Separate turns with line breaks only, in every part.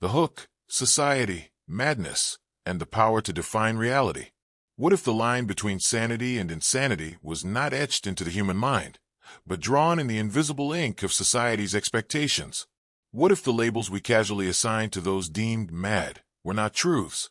The hook, society, madness, and the power to define reality. What if the line between sanity and insanity was not etched into the human mind, but drawn in the invisible ink of society's expectations? What if the labels we casually assign to those deemed mad were not truths,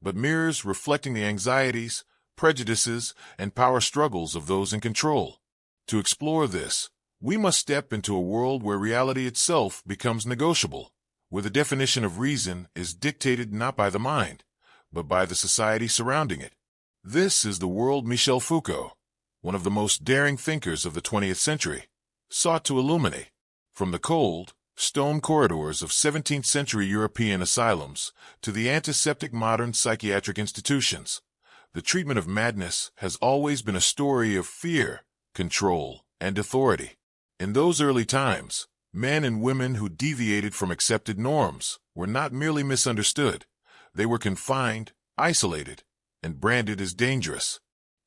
but mirrors reflecting the anxieties, prejudices, and power struggles of those in control? To explore this, we must step into a world where reality itself becomes negotiable, where the definition of reason is dictated not by the mind, but by the society surrounding it. This is the world Michel Foucault, one of the most daring thinkers of the 20th century, sought to illuminate. From the cold, stone corridors of 17th-century European asylums to the antiseptic modern psychiatric institutions, the treatment of madness has always been a story of fear, control, and authority. In those early times, men and women who deviated from accepted norms were not merely misunderstood, they were confined, isolated, and branded as dangerous.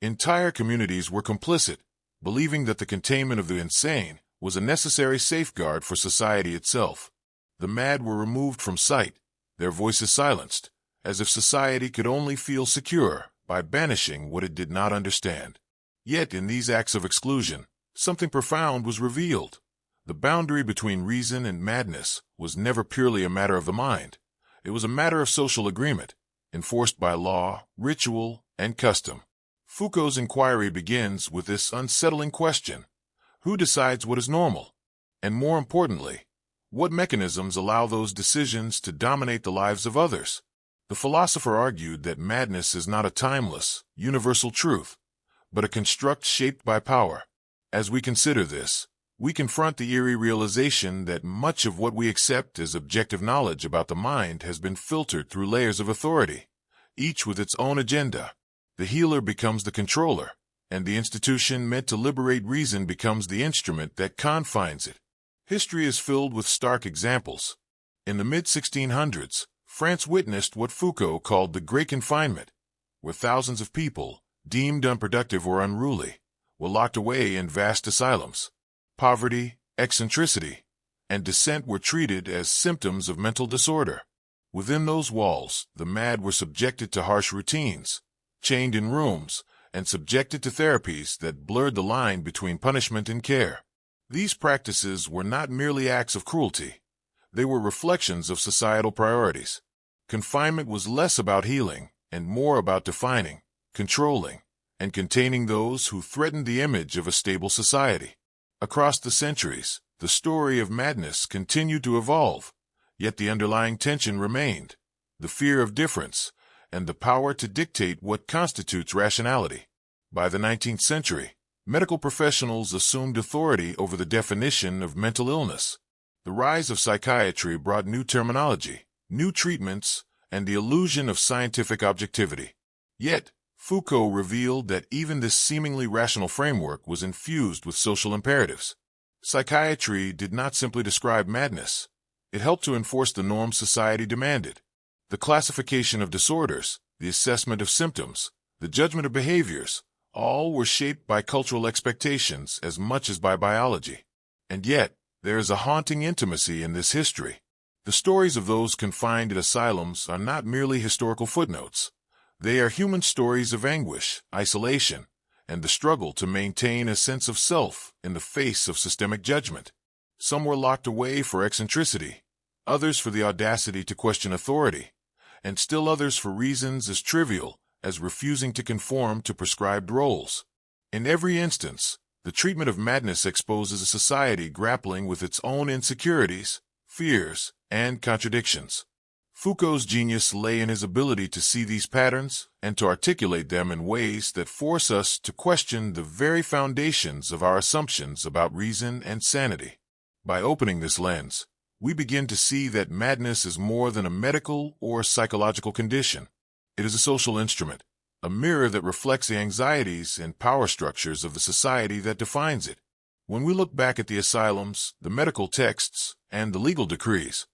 Entire communities were complicit, believing that the containment of the insane was a necessary safeguard for society itself. The mad were removed from sight, their voices silenced, as if society could only feel secure by banishing what it did not understand. Yet in these acts of exclusion, something profound was revealed. The boundary between reason and madness was never purely a matter of the mind. It was a matter of social agreement, enforced by law, ritual, and custom. Foucault's inquiry begins with this unsettling question: who decides what is normal? And more importantly, what mechanisms allow those decisions to dominate the lives of others? The philosopher argued that madness is not a timeless, universal truth, but a construct shaped by power. As we consider this, we confront the eerie realization that much of what we accept as objective knowledge about the mind has been filtered through layers of authority, each with its own agenda. The healer becomes the controller, and the institution meant to liberate reason becomes the instrument that confines it. History is filled with stark examples. In the mid-1600s, France witnessed what Foucault called the Great Confinement, where thousands of people, deemed unproductive or unruly, were locked away in vast asylums. Poverty, eccentricity, and dissent were treated as symptoms of mental disorder. Within those walls, the mad were subjected to harsh routines, chained in rooms, and subjected to therapies that blurred the line between punishment and care. These practices were not merely acts of cruelty. They were reflections of societal priorities. Confinement was less about healing and more about defining, controlling, and containing those who threatened the image of a stable society. Across the centuries, the story of madness continued to evolve, yet the underlying tension remained: the fear of difference and the power to dictate what constitutes rationality. By the 19th century, medical professionals assumed authority over the definition of mental illness. The rise of psychiatry brought new terminology, new treatments, and the illusion of scientific objectivity. Yet, Foucault revealed that even this seemingly rational framework was infused with social imperatives. Psychiatry did not simply describe madness. It helped to enforce the norms society demanded. The classification of disorders, the assessment of symptoms, the judgment of behaviors, all were shaped by cultural expectations as much as by biology. And yet, there is a haunting intimacy in this history. The stories of those confined in asylums are not merely historical footnotes. They are human stories of anguish, isolation, and the struggle to maintain a sense of self in the face of systemic judgment. Some were locked away for eccentricity, others for the audacity to question authority, and still others for reasons as trivial as refusing to conform to prescribed roles. In every instance, the treatment of madness exposes a society grappling with its own insecurities, fears, and contradictions. Foucault's genius lay in his ability to see these patterns and to articulate them in ways that force us to question the very foundations of our assumptions about reason and sanity. By opening this lens, we begin to see that madness is more than a medical or psychological condition. It is a social instrument, a mirror that reflects the anxieties and power structures of the society that defines it. When we look back at the asylums, the medical texts, and the legal decrees,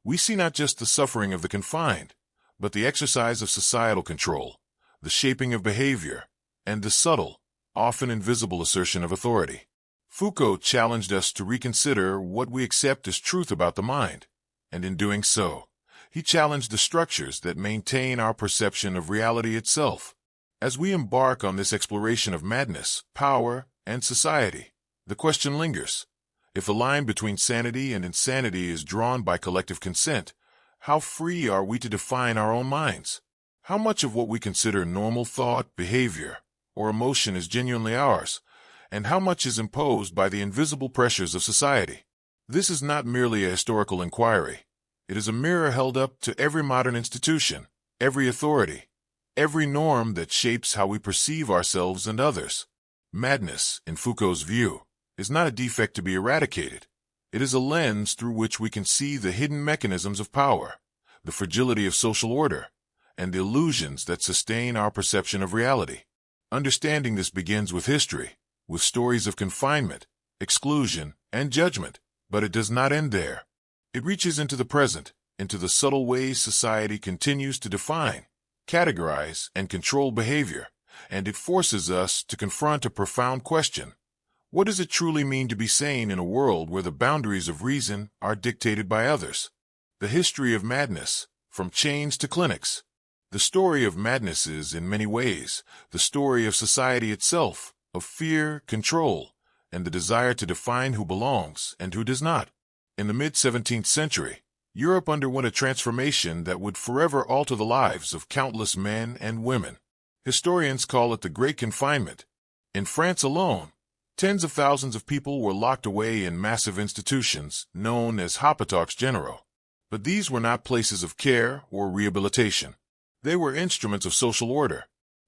we see not just the suffering of the confined, but the exercise of societal control, the shaping of behavior, and the subtle, often invisible assertion of authority. Foucault challenged us to reconsider what we accept as truth about the mind, and in doing so, He challenged the structures that maintain our perception of reality itself. As we embark on this exploration of madness, power, and society, the question lingers. If the line between sanity and insanity is drawn by collective consent, how free are we to define our own minds? How much of what we consider normal thought, behavior, or emotion is genuinely ours, and how much is imposed by the invisible pressures of society? This is not merely a historical inquiry. It is a mirror held up to every modern institution, every authority, every norm that shapes how we perceive ourselves and others. Madness, in Foucault's view, is not a defect to be eradicated. It is a lens through which we can see the hidden mechanisms of power, the fragility of social order, and the illusions that sustain our perception of reality. Understanding this begins with history, with stories of confinement, exclusion, and judgment, but it does not end there. It reaches into the present, into the subtle ways society continues to define, categorize, and control behavior, and it forces us to confront a profound question. What does it truly mean to be sane in a world where the boundaries of reason are dictated by others? The history of madness, from chains to clinics. The story of madness is, in many ways, the story of society itself, of fear, control, and the desire to define who belongs and who does not. In the mid-17th century, Europe underwent a transformation that would forever alter the lives of countless men and women. Historians call it the Great Confinement. In France alone, tens of thousands of people were locked away in massive institutions known as hôpitaux généraux. But these were not places of care or rehabilitation. They were instruments of social order.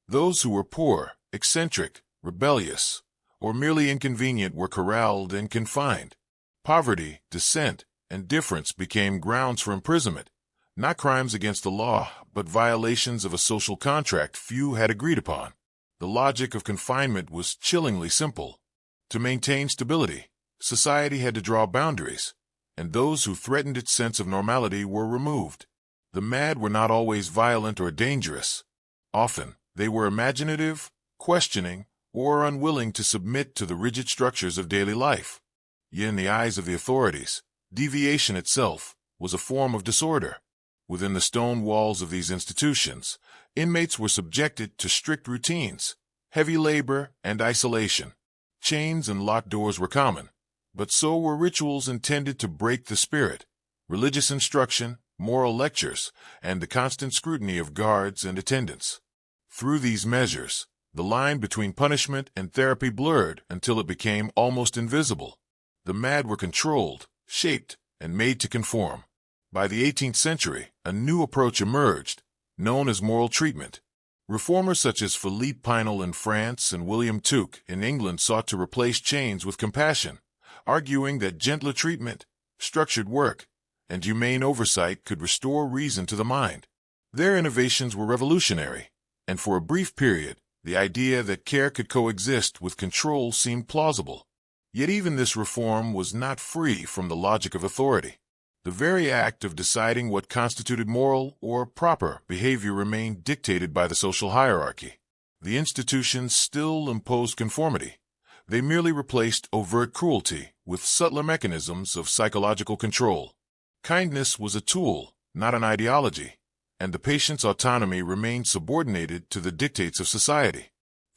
Those who were poor, eccentric, rebellious, or merely inconvenient were corralled and confined. Poverty, dissent, and difference became grounds for imprisonment, not crimes against the law, but violations of a social contract few had agreed upon. The logic of confinement was chillingly simple. To maintain stability, society had to draw boundaries, and those who threatened its sense of normality were removed. The mad were not always violent or dangerous. Often, they were imaginative, questioning, or unwilling to submit to the rigid structures of daily life. Yet in the eyes of the authorities, deviation itself was a form of disorder. Within the stone walls of these institutions, inmates were subjected to strict routines, heavy labor, and isolation. Chains and locked doors were common, but so were rituals intended to break the spirit, religious instruction, moral lectures, and the constant scrutiny of guards and attendants. Through these measures, the line between punishment and therapy blurred until it became almost invisible. The mad were controlled, shaped, and made to conform. By the 18th century, a new approach emerged, known as moral treatment. Reformers such as Philippe Pinel in France and William Tuke in England sought to replace chains with compassion, arguing that gentler treatment, structured work, and humane oversight could restore reason to the mind. Their innovations were revolutionary, and for a brief period, the idea that care could coexist with control seemed plausible. Yet even this reform was not free from the logic of authority. The very act of deciding what constituted moral or proper behavior remained dictated by the social hierarchy. The institutions still imposed conformity. They merely replaced overt cruelty with subtler mechanisms of psychological control. Kindness was a tool, not an ideology, and the patient's autonomy remained subordinated to the dictates of society.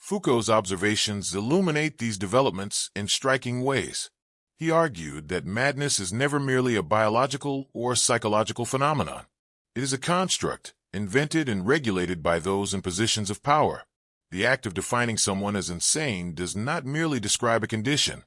Foucault's observations illuminate these developments in striking ways. He argued that madness is never merely a biological or psychological phenomenon. It is a construct, invented and regulated by those in positions of power. The act of defining someone as insane does not merely describe a condition.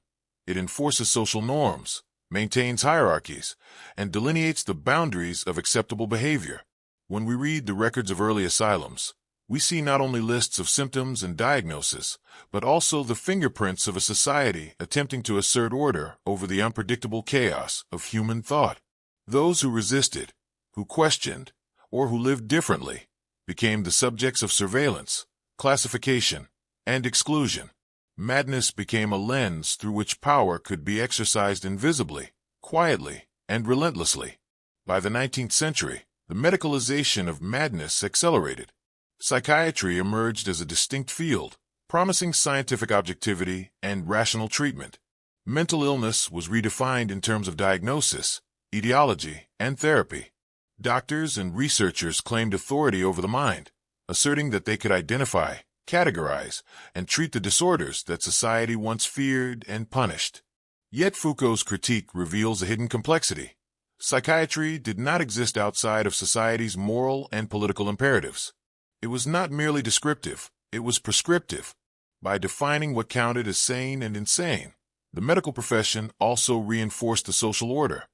It enforces social norms, maintains hierarchies, and delineates the boundaries of acceptable behavior. When we read the records of early asylums, we see not only lists of symptoms and diagnosis, but also the fingerprints of a society attempting to assert order over the unpredictable chaos of human thought. Those who resisted, who questioned, or who lived differently, became the subjects of surveillance, classification, and exclusion. Madness became a lens through which power could be exercised invisibly, quietly, and relentlessly. By the 19th century, the medicalization of madness accelerated. Psychiatry emerged as a distinct field, promising scientific objectivity and rational treatment. Mental illness was redefined in terms of diagnosis, etiology, and therapy. Doctors and researchers claimed authority over the mind, asserting that they could identify, categorize, and treat the disorders that society once feared and punished. Yet Foucault's critique reveals a hidden complexity. Psychiatry did not exist outside of society's moral and political imperatives. It was not merely descriptive, it was prescriptive. By defining what counted as sane and insane, the medical profession also reinforced the social order,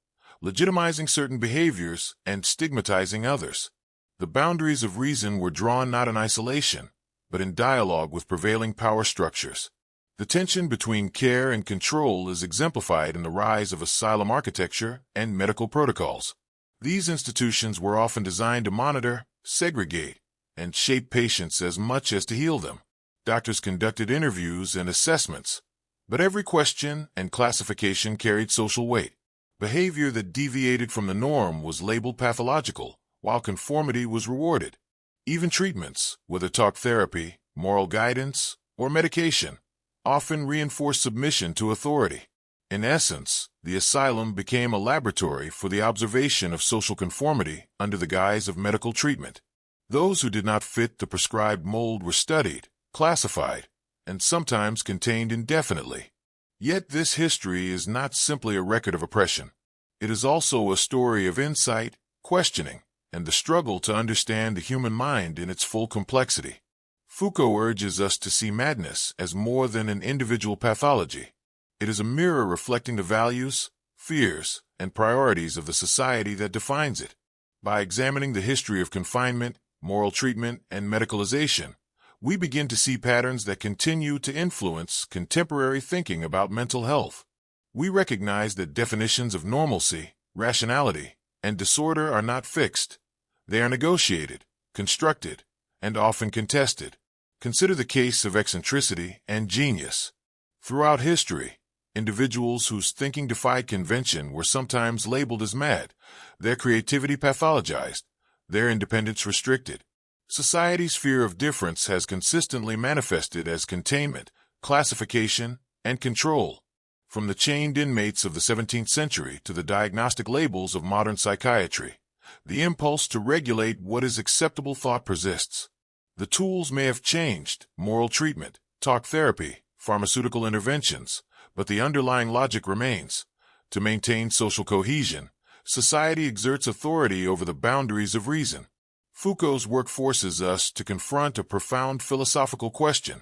legitimizing certain behaviors and stigmatizing others. The boundaries of reason were drawn not in isolation, but in dialogue with prevailing power structures. The tension between care and control is exemplified in the rise of asylum architecture and medical protocols. These institutions were often designed to monitor, segregate, and shape patients as much as to heal them. Doctors conducted interviews and assessments, but every question and classification carried social weight. Behavior that deviated from the norm was labeled pathological, while conformity was rewarded. Even treatments, whether talk therapy, moral guidance, or medication, often reinforced submission to authority. In essence, the asylum became a laboratory for the observation of social conformity under the guise of medical treatment. Those who did not fit the prescribed mold were studied, classified, and sometimes contained indefinitely. Yet this history is not simply a record of oppression. It is also a story of insight, questioning, and the struggle to understand the human mind in its full complexity. Foucault urges us to see madness as more than an individual pathology. It is a mirror reflecting the values, fears, and priorities of the society that defines it. By examining the history of confinement, moral treatment, and medicalization, we begin to see patterns that continue to influence contemporary thinking about mental health. We recognize that definitions of normalcy, rationality, and disorder are not fixed. They are negotiated, constructed, and often contested. Consider the case of eccentricity and genius. Throughout history, individuals whose thinking defied convention were sometimes labeled as mad, their creativity pathologized, their independence restricted. Society's fear of difference has consistently manifested as containment, classification, and control. From the chained inmates of the 17th century to the diagnostic labels of modern psychiatry, the impulse to regulate what is acceptable thought persists. The tools may have changed, moral treatment, talk therapy, pharmaceutical interventions, but the underlying logic remains. To maintain social cohesion, society exerts authority over the boundaries of reason. Foucault's work forces us to confront a profound philosophical question.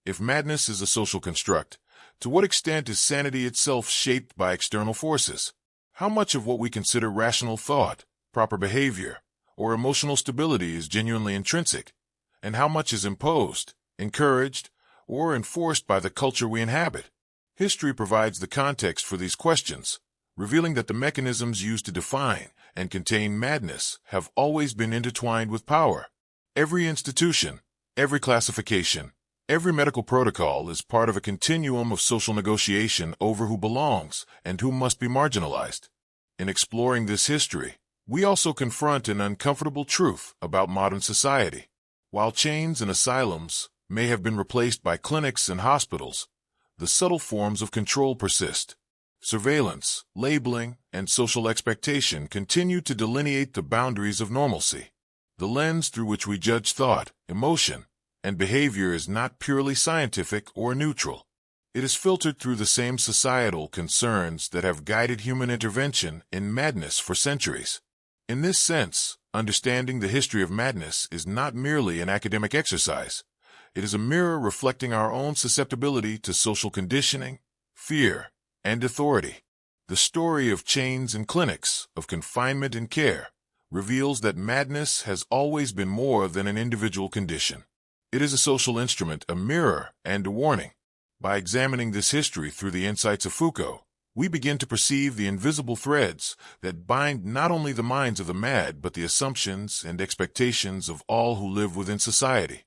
If madness is a social construct, to what extent is sanity itself shaped by external forces? How much of what we consider rational thought, proper behavior, or emotional stability is genuinely intrinsic? And how much is imposed, encouraged, or enforced by the culture we inhabit? History provides the context for these questions, revealing that the mechanisms used to define and contain madness have always been intertwined with power. Every institution, every classification, every medical protocol is part of a continuum of social negotiation over who belongs and who must be marginalized. In exploring this history, we also confront an uncomfortable truth about modern society. While chains and asylums may have been replaced by clinics and hospitals, the subtle forms of control persist. Surveillance, labeling, and social expectation continue to delineate the boundaries of normalcy. The lens through which we judge thought, emotion, and behavior is not purely scientific or neutral. It is filtered through the same societal concerns that have guided human intervention in madness for centuries. In this sense, understanding the history of madness is not merely an academic exercise. It is a mirror reflecting our own susceptibility to social conditioning, fear, and authority. The story of chains and clinics, of confinement and care, reveals that madness has always been more than an individual condition. It is a social instrument, a mirror, and a warning. By examining this history through the insights of Foucault, we begin to perceive the invisible threads that bind not only the minds of the mad but the assumptions and expectations of all who live within society.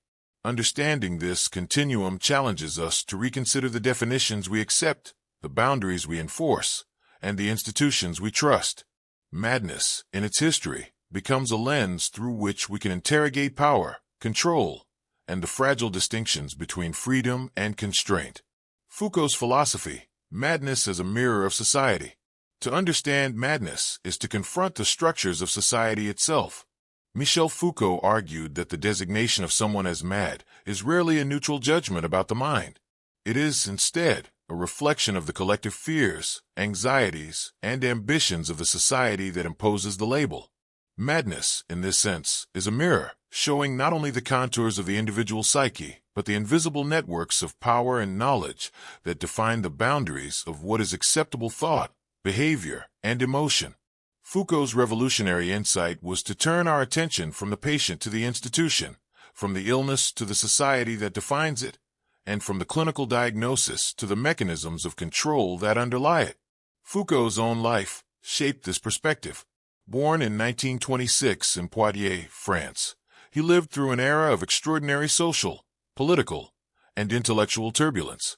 Understanding this continuum challenges us to reconsider the definitions we accept, the boundaries we enforce, and the institutions we trust. Madness, in its history, becomes a lens through which we can interrogate power, control, and the fragile distinctions between freedom and constraint. Foucault's philosophy, madness as a mirror of society. To understand madness is to confront the structures of society itself. Michel Foucault argued that the designation of someone as mad is rarely a neutral judgment about the mind. It is, instead, a reflection of the collective fears, anxieties, and ambitions of the society that imposes the label. Madness, in this sense, is a mirror, showing not only the contours of the individual psyche, but the invisible networks of power and knowledge that define the boundaries of what is acceptable thought, behavior, and emotion. Foucault's revolutionary insight was to turn our attention from the patient to the institution, from the illness to the society that defines it, and from the clinical diagnosis to the mechanisms of control that underlie it. Foucault's own life shaped this perspective. Born in 1926 in Poitiers, France, he lived through an era of extraordinary social, political, and intellectual turbulence.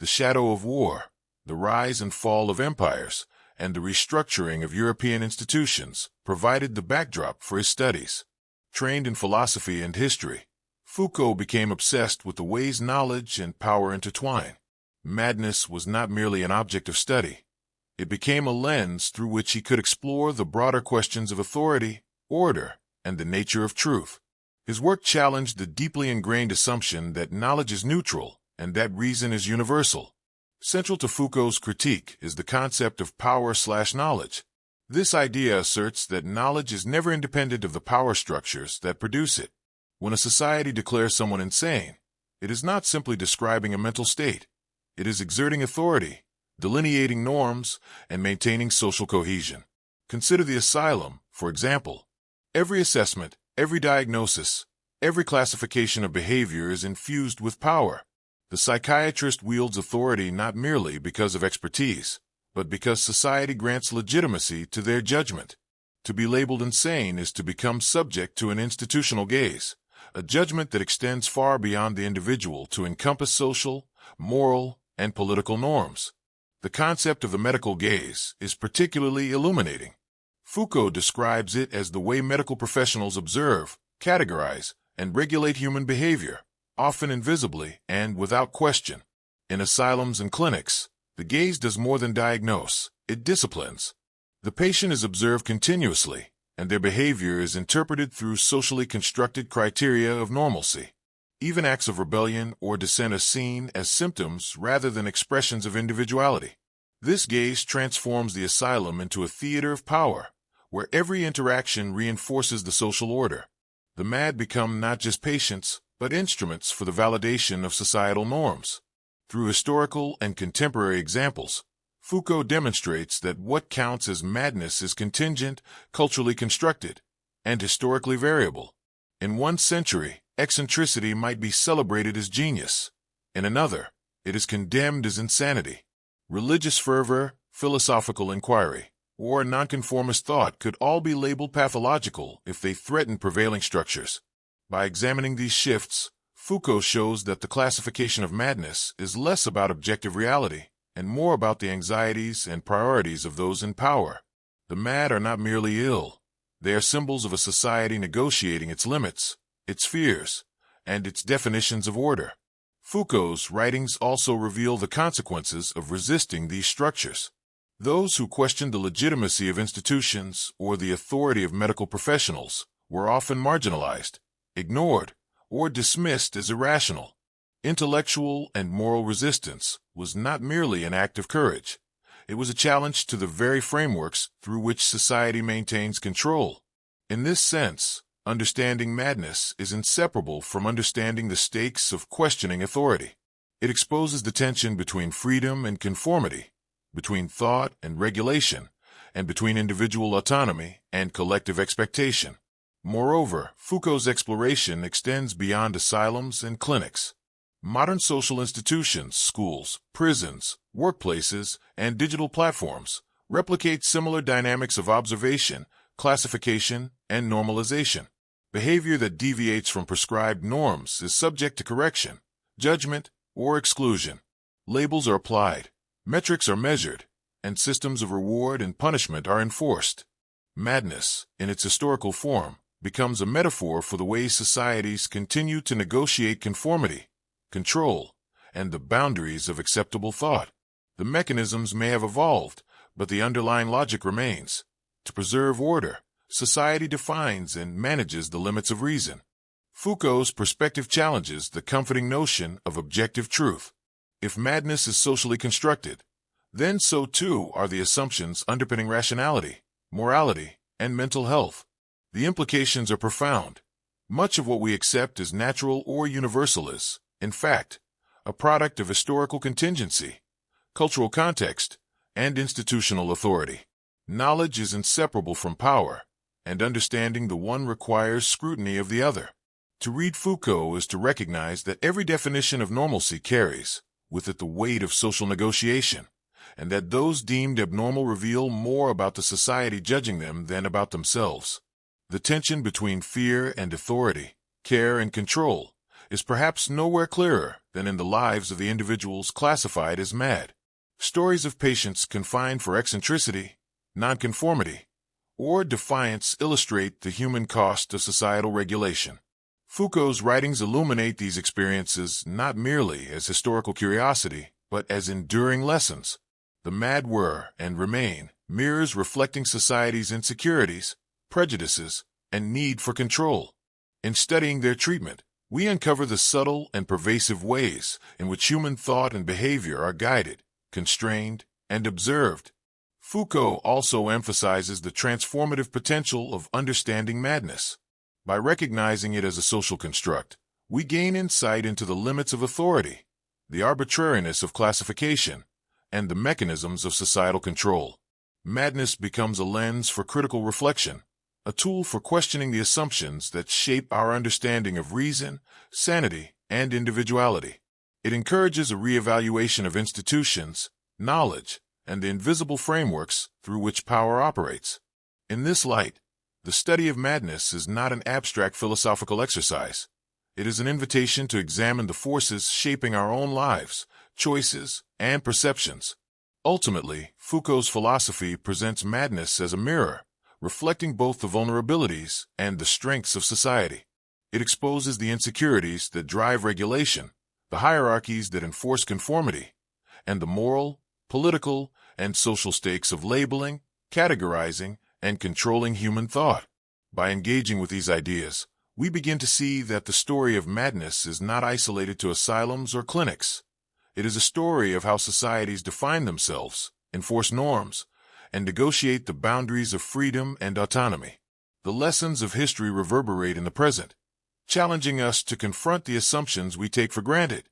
The shadow of war, the rise and fall of empires, and the restructuring of European institutions provided the backdrop for his studies. Trained in philosophy and history, Foucault became obsessed with the ways knowledge and power intertwine. Madness was not merely an object of study. It became a lens through which he could explore the broader questions of authority, order, and the nature of truth. His work challenged the deeply ingrained assumption that knowledge is neutral and that reason is universal. Central to Foucault's critique is the concept of power/knowledge. This idea asserts that knowledge is never independent of the power structures that produce it. When a society declares someone insane, it is not simply describing a mental state. It is exerting authority, delineating norms, and maintaining social cohesion. Consider the asylum, for example. Every assessment, every diagnosis, every classification of behavior is infused with power. The psychiatrist wields authority not merely because of expertise, but because society grants legitimacy to their judgment. To be labeled insane is to become subject to an institutional gaze, a judgment that extends far beyond the individual to encompass social, moral, and political norms. The concept of the medical gaze is particularly illuminating. Foucault describes it as the way medical professionals observe, categorize, and regulate human behavior, often invisibly and without question. In asylums and clinics, the gaze does more than diagnose, it disciplines. The patient is observed continuously, and their behavior is interpreted through socially constructed criteria of normalcy. Even acts of rebellion or dissent are seen as symptoms rather than expressions of individuality. This gaze transforms the asylum into a theater of power, where every interaction reinforces the social order. The mad become not just patients, but instruments for the validation of societal norms. Through historical and contemporary examples, Foucault demonstrates that what counts as madness is contingent, culturally constructed, and historically variable. In one century, eccentricity might be celebrated as genius. In another, it is condemned as insanity. Religious fervor, philosophical inquiry, or nonconformist thought could all be labeled pathological if they threaten prevailing structures. By examining these shifts, Foucault shows that the classification of madness is less about objective reality and more about the anxieties and priorities of those in power. The mad are not merely ill. They are symbols of a society negotiating its limits, its fears, and its definitions of order. Foucault's writings also reveal the consequences of resisting these structures. Those who questioned the legitimacy of institutions or the authority of medical professionals were often marginalized, ignored, or dismissed as irrational. Intellectual and moral resistance was not merely an act of courage. It was a challenge to the very frameworks through which society maintains control. In this sense, understanding madness is inseparable from understanding the stakes of questioning authority. It exposes the tension between freedom and conformity, between thought and regulation, and between individual autonomy and collective expectation. Moreover, Foucault's exploration extends beyond asylums and clinics. Modern social institutions, schools, prisons, workplaces, and digital platforms replicate similar dynamics of observation, classification, and normalization. Behavior that deviates from prescribed norms is subject to correction, judgment, or exclusion. Labels are applied, metrics are measured, and systems of reward and punishment are enforced. Madness, in its historical form, becomes a metaphor for the way societies continue to negotiate conformity, control, and the boundaries of acceptable thought. The mechanisms may have evolved, but the underlying logic remains. To preserve order, society defines and manages the limits of reason. Foucault's perspective challenges the comforting notion of objective truth. If madness is socially constructed, then so too are the assumptions underpinning rationality, morality, and mental health. The implications are profound. Much of what we accept as natural or universal is, in fact, a product of historical contingency, cultural context, and institutional authority. Knowledge is inseparable from power, and understanding the one requires scrutiny of the other. To read Foucault is to recognize that every definition of normalcy carries with it the weight of social negotiation, and that those deemed abnormal reveal more about the society judging them than about themselves. The tension between fear and authority, care and control, is perhaps nowhere clearer than in the lives of the individuals classified as mad. Stories of patients confined for eccentricity, nonconformity, or defiance illustrate the human cost of societal regulation. Foucault's writings illuminate these experiences not merely as historical curiosity, but as enduring lessons. The mad were, and remain, mirrors reflecting society's insecurities, prejudices, and need for control. In studying their treatment, we uncover the subtle and pervasive ways in which human thought and behavior are guided, constrained, and observed. Foucault also emphasizes the transformative potential of understanding madness. By recognizing it as a social construct, we gain insight into the limits of authority, the arbitrariness of classification, and the mechanisms of societal control. Madness becomes a lens for critical reflection, a tool for questioning the assumptions that shape our understanding of reason, sanity, and individuality. It encourages a reevaluation of institutions, knowledge, and the invisible frameworks through which power operates. In this light, the study of madness is not an abstract philosophical exercise. It is an invitation to examine the forces shaping our own lives, choices, and perceptions. Ultimately, Foucault's philosophy presents madness as a mirror, reflecting both the vulnerabilities and the strengths of society. It exposes the insecurities that drive regulation, the hierarchies that enforce conformity, and the moral, political, and social stakes of labeling, categorizing, and controlling human thought. By engaging with these ideas, we begin to see that the story of madness is not isolated to asylums or clinics. It is a story of how societies define themselves, enforce norms, and negotiate the boundaries of freedom and autonomy. The lessons of history reverberate in the present, challenging us to confront the assumptions we take for granted,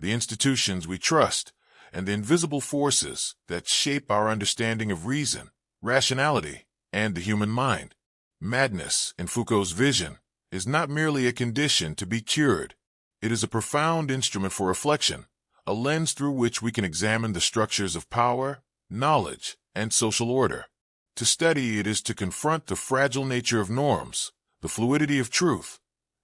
the institutions we trust, and the invisible forces that shape our understanding of reason, rationality, and the human mind. Madness, in Foucault's vision, is not merely a condition to be cured. It is a profound instrument for reflection, a lens through which we can examine the structures of power, knowledge, and social order. To study it is to confront the fragile nature of norms, the fluidity of truth,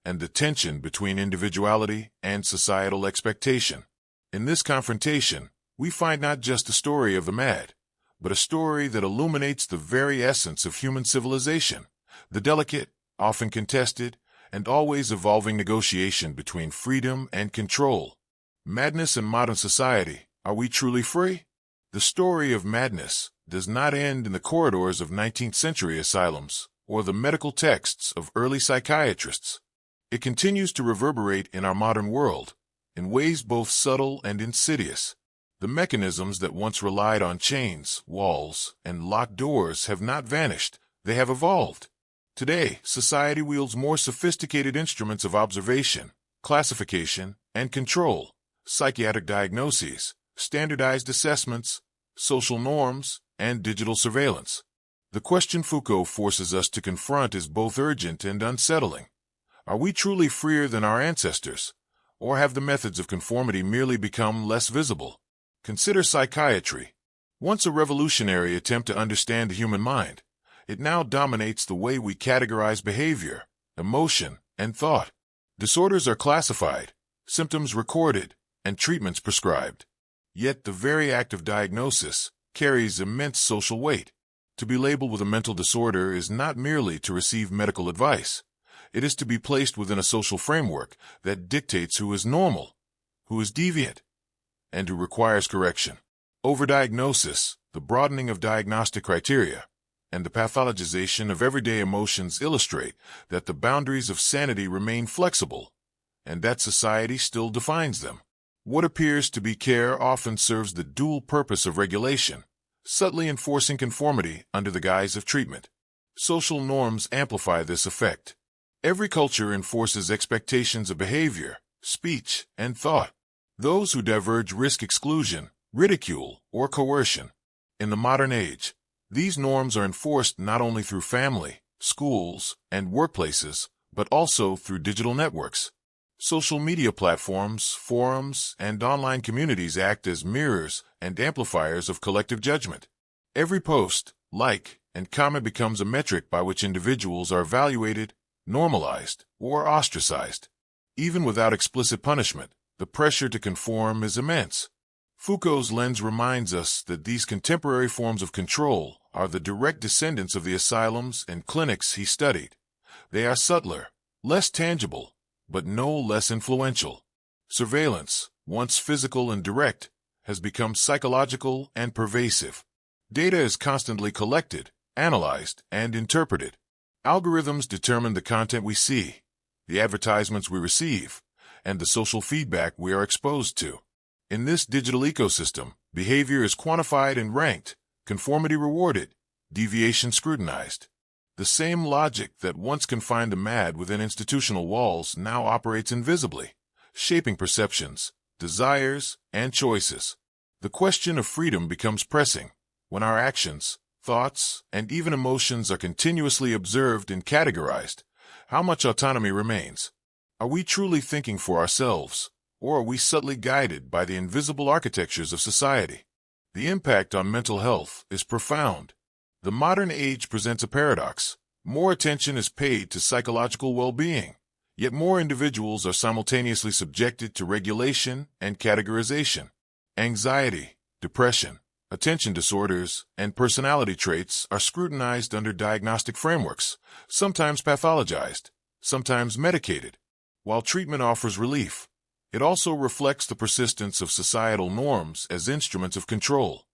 and the tension between individuality and societal expectation. In this confrontation, we find not just a story of the mad, but a story that illuminates the very essence of human civilization, the delicate, often contested, and always evolving negotiation between freedom and control. Madness in modern society, are we truly free? The story of madness does not end in the corridors of 19th century asylums or the medical texts of early psychiatrists. It continues to reverberate in our modern world, in ways both subtle and insidious. The mechanisms that once relied on chains, walls, and locked doors have not vanished, they have evolved. Today, society wields more sophisticated instruments of observation, classification, and control, psychiatric diagnoses, standardized assessments, social norms, and digital surveillance. The question Foucault forces us to confront is both urgent and unsettling. Are we truly freer than our ancestors, or have the methods of conformity merely become less visible? Consider psychiatry. Once a revolutionary attempt to understand the human mind, it now dominates the way we categorize behavior, emotion, and thought. Disorders are classified, symptoms recorded, and treatments prescribed. Yet the very act of diagnosis carries immense social weight. To be labeled with a mental disorder is not merely to receive medical advice. It is to be placed within a social framework that dictates who is normal, who is deviant, and who requires correction. Overdiagnosis, the the broadening of diagnostic criteria, and the pathologization of everyday emotions illustrate that the boundaries of sanity remain flexible, and that society still defines them. What appears to be care often serves the dual purpose of regulation, subtly enforcing conformity under the guise of treatment. Social norms amplify this effect. Every culture enforces expectations of behavior, speech, and thought. Those who diverge risk exclusion, ridicule, or coercion. In the modern age, these norms are enforced not only through family, schools, and workplaces, but also through digital networks. Social media platforms, forums, and online communities act as mirrors and amplifiers of collective judgment. Every post, like, and comment becomes a metric by which individuals are evaluated, normalized, or ostracized. Even without explicit punishment, the pressure to conform is immense. Foucault's lens reminds us that these contemporary forms of control are the direct descendants of the asylums and clinics he studied. They are subtler, less tangible, but no less influential. Surveillance, once physical and direct, has become psychological and pervasive. Data is constantly collected, analyzed, and interpreted. Algorithms determine the content we see, the advertisements we receive, and the social feedback we are exposed to. In this digital ecosystem, behavior is quantified and ranked, conformity rewarded, deviation scrutinized. The same logic that once confined the mad within institutional walls now operates invisibly, shaping perceptions, desires, and choices. The question of freedom becomes pressing when our actions, thoughts, and even emotions are continuously observed and categorized. How much autonomy remains? Are we truly thinking for ourselves, or are we subtly guided by the invisible architectures of society? The impact on mental health is profound. The modern age presents a paradox. More attention is paid to psychological well-being, yet more individuals are simultaneously subjected to regulation and categorization. Anxiety, depression, attention disorders, and personality traits are scrutinized under diagnostic frameworks, sometimes pathologized, sometimes medicated. While treatment offers relief, it also reflects the persistence of societal norms as instruments of control.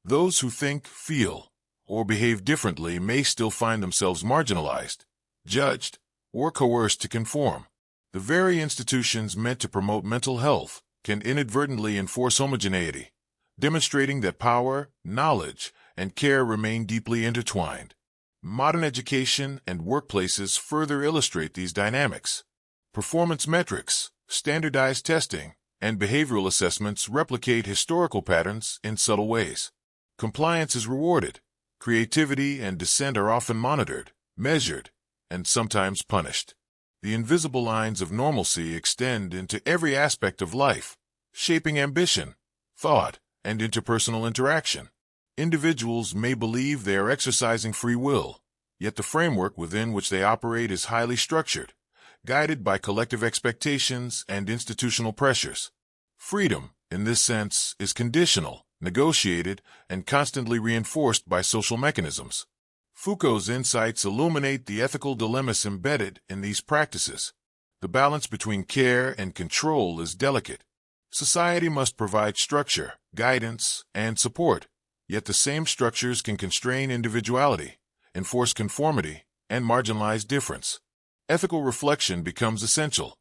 Those who think, feel, or behave differently may still find themselves marginalized, judged, or coerced to conform. The very institutions meant to promote mental health can inadvertently enforce homogeneity, demonstrating that power, knowledge, and care remain deeply intertwined. Modern education and workplaces further illustrate these dynamics. Performance metrics, standardized testing, and behavioral assessments replicate historical patterns in subtle ways. Compliance is rewarded. Creativity and dissent are often monitored, measured, and sometimes punished. The invisible lines of normalcy extend into every aspect of life, shaping ambition, thought, and interpersonal interaction. Individuals may believe they are exercising free will, yet the framework within which they operate is highly structured, guided by collective expectations and institutional pressures. Freedom, in this sense, is conditional, negotiated, and constantly reinforced by social mechanisms. Foucault's insights illuminate the ethical dilemmas embedded in these practices. The balance between care and control is delicate. Society must provide structure, guidance, and support, yet the same structures can constrain individuality, enforce conformity, and marginalize difference. Ethical reflection becomes essential.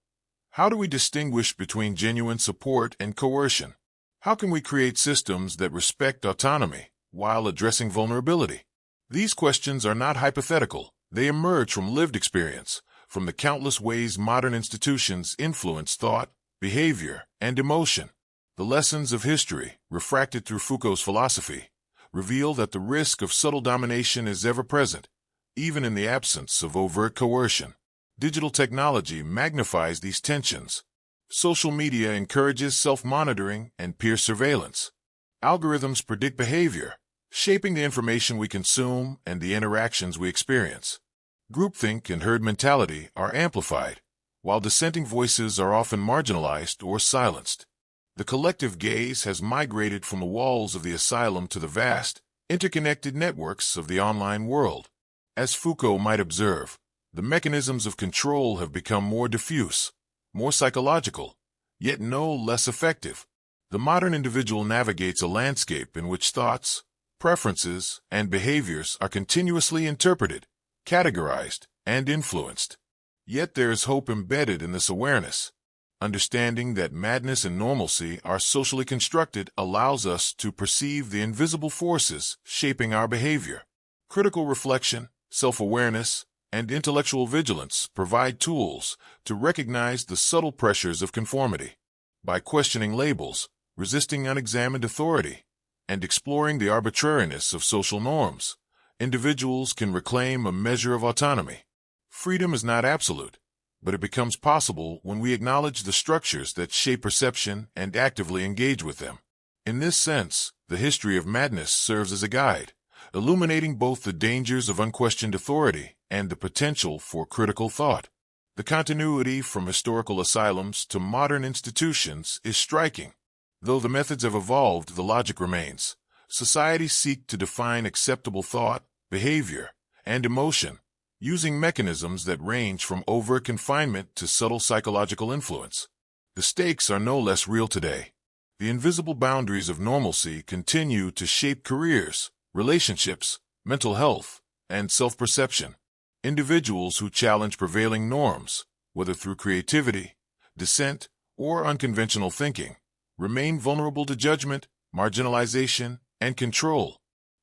How do we distinguish between genuine support and coercion? How can we create systems that respect autonomy while addressing vulnerability? These questions are not hypothetical. They emerge from lived experience, from the countless ways modern institutions influence thought, behavior, and emotion. The lessons of history, refracted through Foucault's philosophy, reveal that the risk of subtle domination is ever present, even in the absence of overt coercion. Digital technology magnifies these tensions. Social media encourages self-monitoring and peer surveillance. Algorithms predict behavior, shaping the information we consume and the interactions we experience. Groupthink and herd mentality are amplified, while dissenting voices are often marginalized or silenced. The collective gaze has migrated from the walls of the asylum to the vast, interconnected networks of the online world. As Foucault might observe, the mechanisms of control have become more diffuse, more psychological, yet no less effective. The modern individual navigates a landscape in which thoughts, preferences, and behaviors are continuously interpreted, categorized, and influenced. Yet there is hope embedded in this awareness. Understanding that madness and normalcy are socially constructed allows us to perceive the invisible forces shaping our behavior. Critical reflection, self-awareness, and intellectual vigilance provide tools to recognize the subtle pressures of conformity. By questioning labels, resisting unexamined authority, and exploring the arbitrariness of social norms, individuals can reclaim a measure of autonomy. Freedom is not absolute, but it becomes possible when we acknowledge the structures that shape perception and actively engage with them. In this sense, the history of madness serves as a guide, illuminating both the dangers of unquestioned authority and the potential for critical thought. The continuity from historical asylums to modern institutions is striking. Though the methods have evolved, the logic remains. Societies seek to define acceptable thought, behavior, and emotion, using mechanisms that range from overt confinement to subtle psychological influence. The stakes are no less real today. The invisible boundaries of normalcy continue to shape careers, relationships, mental health, and self-perception. Individuals who challenge prevailing norms, whether through creativity, dissent, or unconventional thinking, remain vulnerable to judgment, marginalization, and control.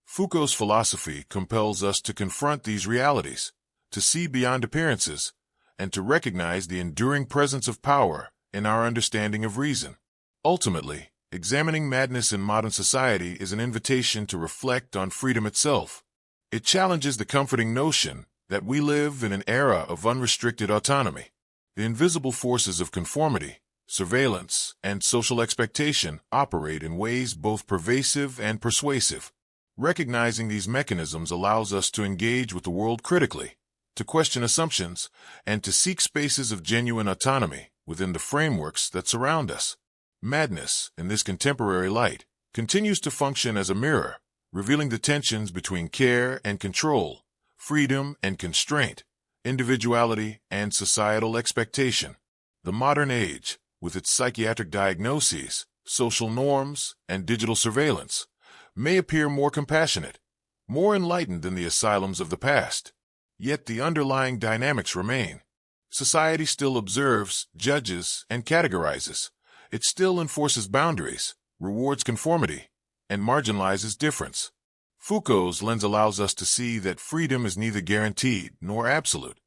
Foucault's philosophy compels us to confront these realities, to see beyond appearances, and to recognize the enduring presence of power in our understanding of reason. Ultimately, examining madness in modern society is an invitation to reflect on freedom itself. It challenges the comforting notion that we live in an era of unrestricted autonomy. The invisible forces of conformity, surveillance, and social expectation operate in ways both pervasive and persuasive. Recognizing these mechanisms allows us to engage with the world critically, to question assumptions, and to seek spaces of genuine autonomy within the frameworks that surround us. Madness, in this contemporary light, continues to function as a mirror, revealing the tensions between care and control, freedom and constraint, individuality and societal expectation. The modern age, with its psychiatric diagnoses, social norms, and digital surveillance, may appear more compassionate, more enlightened than the asylums of the past. Yet the underlying dynamics remain. Society still observes, judges, and categorizes. It still enforces boundaries, rewards conformity, and marginalizes difference. Foucault's lens allows us to see that freedom is neither guaranteed nor absolute.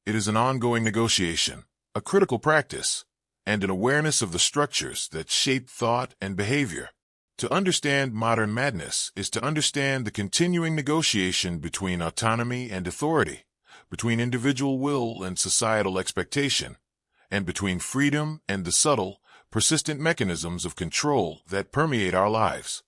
It is an ongoing negotiation, a critical practice, and an awareness of the structures that shape thought and behavior. To understand modern madness is to understand the continuing negotiation between autonomy and authority, between individual will and societal expectation, and between freedom and the subtle, persistent mechanisms of control that permeate our lives.